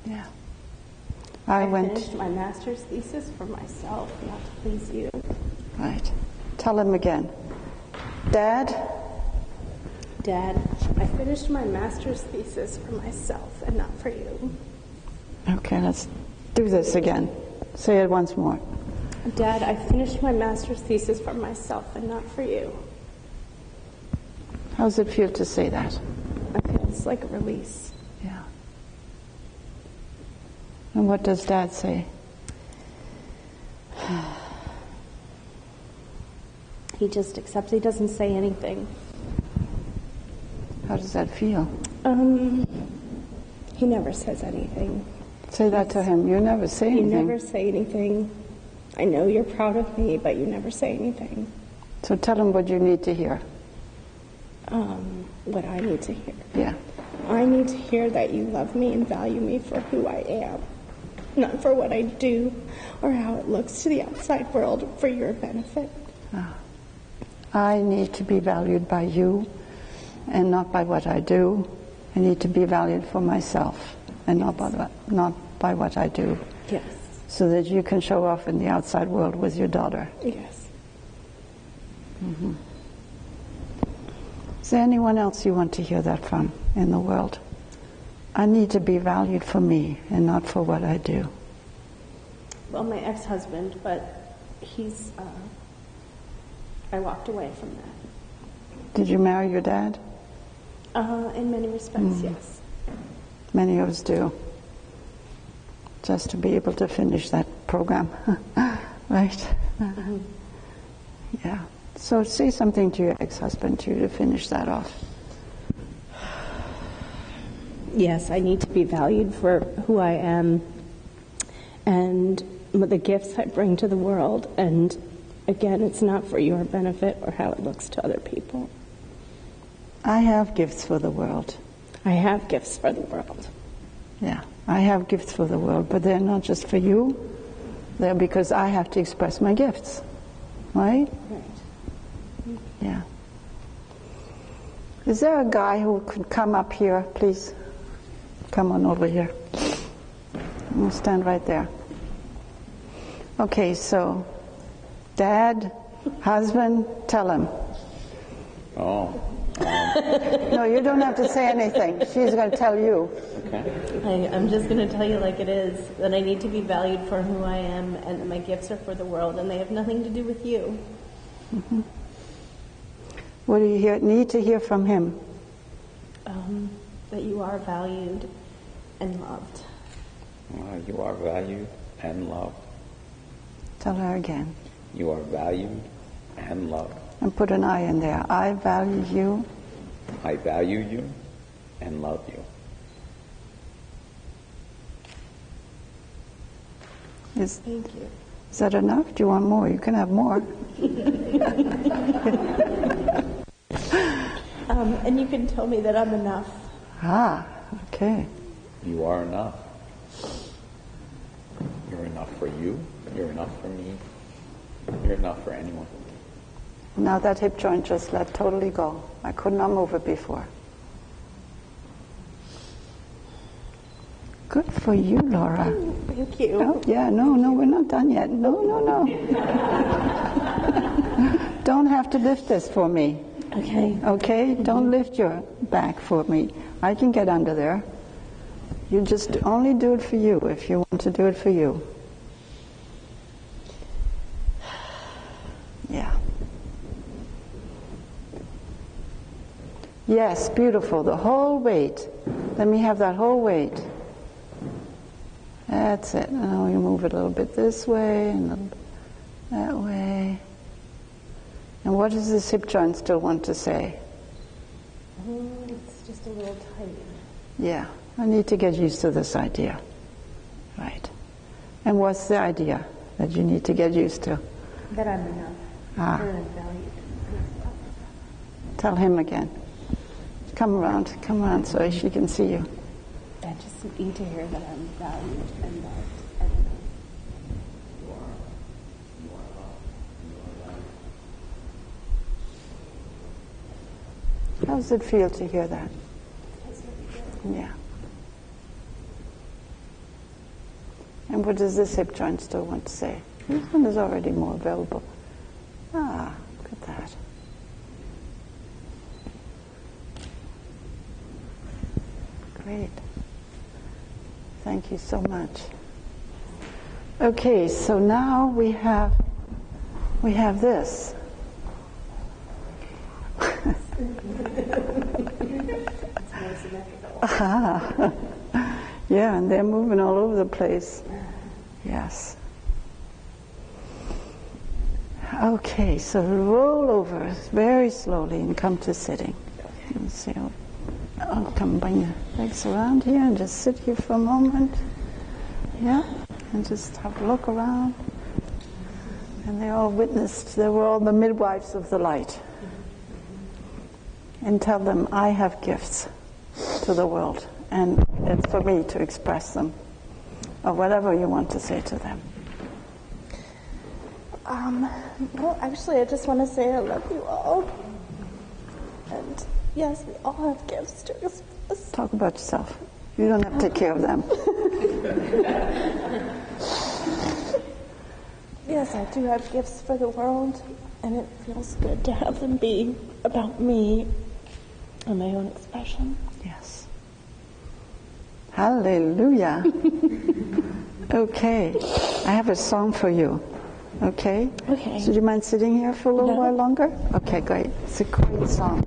Yeah. I went. finished my master's thesis for myself, not to please you. Right. Tell him again. Dad, I finished my master's thesis for myself and not for you. okay, let's do this again. Say it once more. Dad, I finished my master's thesis for myself and not for you. How does it feel to say that? It feels like a release. Yeah. And what does Dad say? He just accepts. He doesn't say anything. How does that feel? He never says anything. Say that to him. You never say You anything. never say anything. I know you're proud of me, but you never say anything. So tell him what you need to hear. What I need to hear. Yeah. I need to hear that you love me and value me for who I am, not for what I do or how it looks to the outside world for your benefit. I need to be valued by you and not by what I do. I need to be valued for myself and not by what I do. Yes. So that you can show off in the outside world with your daughter. Yes. Mm-hmm. Is there anyone else you want to hear that from in the world? I need to be valued for me and not for what I do. Well, my ex-husband, but he's, I walked away from that. Did you marry your dad? In many respects, yes. Many of us do. Just to be able to finish that program. Right? Yeah. So say something to your ex-husband too to finish that off. Yes, I need to be valued for who I am and the gifts I bring to the world. And again, it's not for your benefit or how it looks to other people. I have gifts for the world. I have gifts for the world. Yeah. I have gifts for the world, but they're not just for you. They're because I have to express my gifts. Right? Right. Yeah. Is there a guy who could come up here, please? Come on over here. We'll stand right there. Okay, so Dad, husband, tell him. Oh. No, you don't have to say anything. She's going to tell you. Okay. I'm just going to tell you like it is, that I need to be valued for who I am and that my gifts are for the world and they have nothing to do with you. Mm-hmm. What do you need to hear from him? That you are valued and loved. You are valued and loved. Tell her again. You are valued and loved. And put an I in there. I value you. I value you and love you. Thank you. Is that enough? Do you want more? You can have more. And you can tell me that I'm enough. Ah, okay. You are enough. You're enough for you. You're enough for me. You're enough for anyone. Now that hip joint just let totally go. I could not move it before. Good for you, Laura. Thank you. Oh, yeah, no, we're not done yet. No. Don't have to lift this for me. Okay. Okay? Don't lift your back for me. I can get under there. You just only do it for you if you want to do it for you. Yeah. Yes, beautiful. The whole weight. Let me have that whole weight. That's it. Now you move it a little bit this way and a little bit that way. And what does this hip joint still want to say? It's just a little tight. Yeah, I need to get used to this idea. Right. And what's the idea that you need to get used to? That I'm enough. Ah. That I'm valued. Tell him again. Come around so she can see you. I just need to hear that I'm valued and loved and enough. How does it feel to hear that? Yeah. And what does this hip joint still want to say? This one is already more available. Ah, look at that. Great. Thank you so much. Okay, so now we have this. Ah, yeah, and they're moving all over the place. Yes. Okay, so roll over very slowly and come to sitting. Let's see. I'll come bring your legs around here and just sit here for a moment. Yeah, and just have a look around. And they all witnessed, they were all the midwives of the light. And tell them, I have gifts to the world, and it's for me to express them, or whatever you want to say to them. Well, actually, I just want to say I love you all. And yes, we all have gifts to express. Talk about yourself. You don't have to take care of them. Yes, I do have gifts for the world, and it feels good to have them be about me and my own expression. Yes. Hallelujah. Okay. I have a song for you. Okay? Okay. So do you mind sitting here for a little while longer? Okay, great. It's a great song.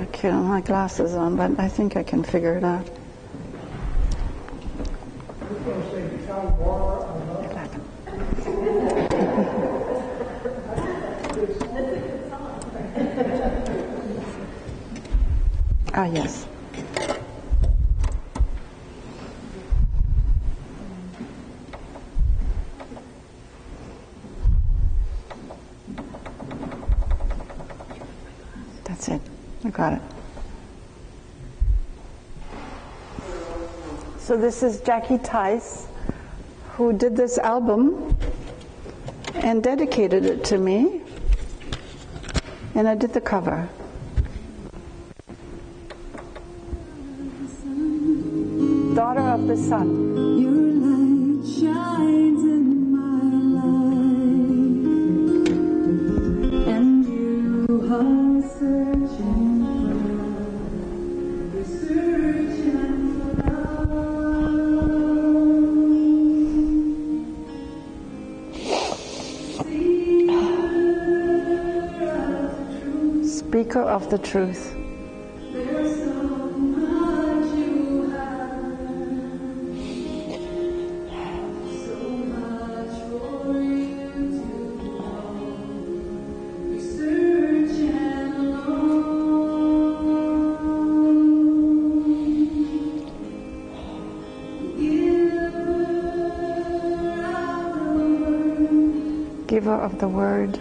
Okay, I don't have my glasses on, but I think I can figure it out. Ah, yes. That's it. I got it. So this is Jackie Tice, who did this album and dedicated it to me, and I did the cover. Daughter of the Sun. Your light shines in my life, and you are searching for love. Speaker of the truth. There's so much you have giver of the word,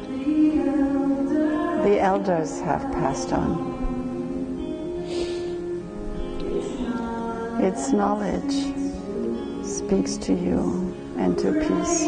the elders have passed on. Its knowledge speaks to you and to peace.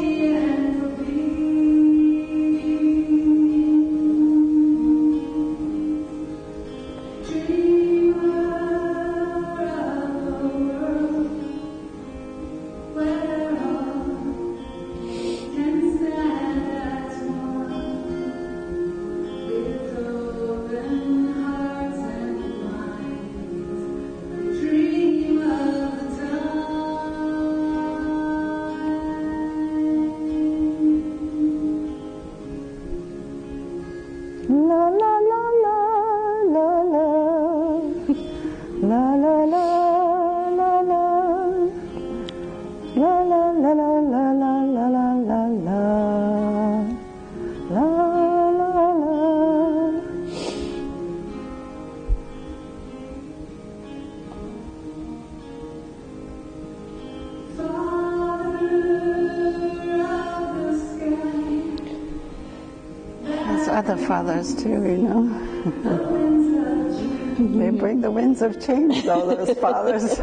Other fathers too, you know. They bring the winds of change, though, those fathers.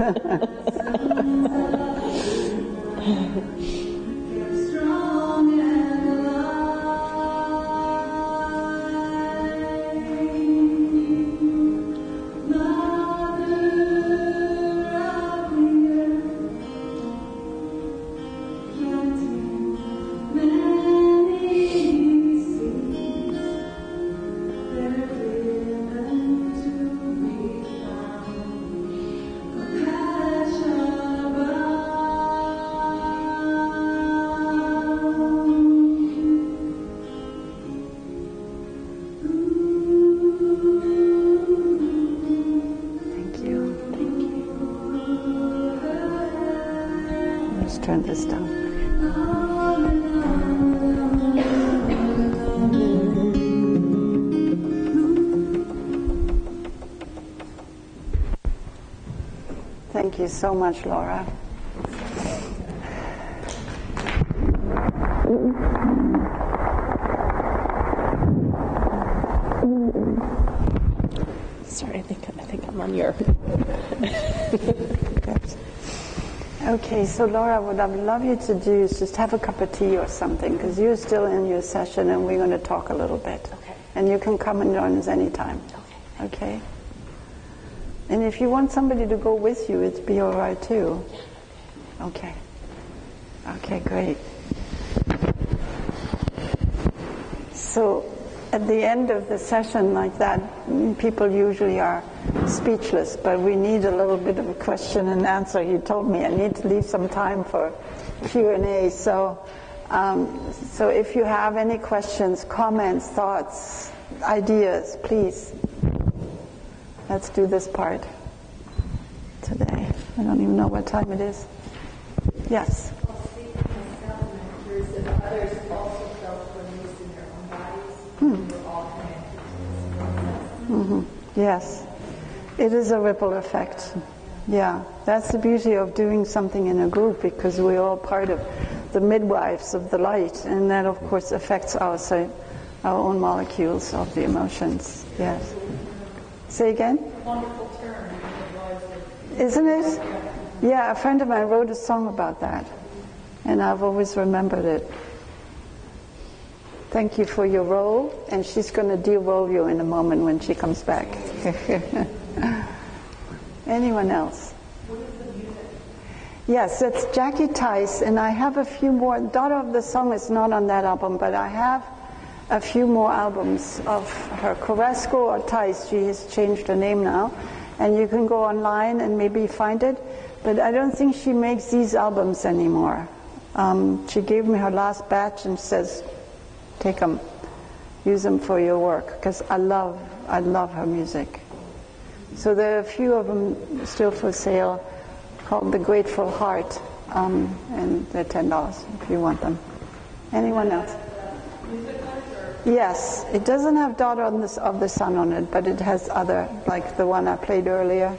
Turn this down. Thank you so much, Laura. Sorry, I think I'm on your. Okay, so Laura, what I'd love you to do is just have a cup of tea or something, because you're still in your session and we're going to talk a little bit. Okay. And you can come and join us anytime. Okay. Okay? And if you want somebody to go with you, it'd be all right too. Okay. Okay, great. So at the end of the session like that, people usually are speechless, but we need a little bit of a question and answer. You told me I need to leave some time for Q&A. So if you have any questions, comments, thoughts, ideas, please. Let's do this part today. I don't even know what time it is. Yes? I'll speak for myself, and I'm curious if others also felt release in their own bodies. We're all connected to this process. Mm-hmm. Yes. It is a ripple effect. Yeah. That's the beauty of doing something in a group, because we're all part of the midwives of the light, and that, of course, affects our own molecules of the emotions. Yes. Say again? Wonderful term. Isn't it? Yeah, a friend of mine wrote a song about that, and I've always remembered it. Thank you for your role, and she's going to de-roll you in a moment when she comes back. Anyone else? Yes, it's Jackie Tice, and I have a few more. Daughter of the Song is not on that album, but I have a few more albums of her. Coresco or Tice, she has changed her name now, and you can go online and maybe find it, but I don't think she makes these albums anymore. She gave me her last batch and says, take them, use them for your work, because I love her music. So there are a few of them still for sale, called The Grateful Heart, and they're $10 if you want them. Anyone else? Yes, it doesn't have Daughter of the Sun on it, but it has other, like the one I played earlier.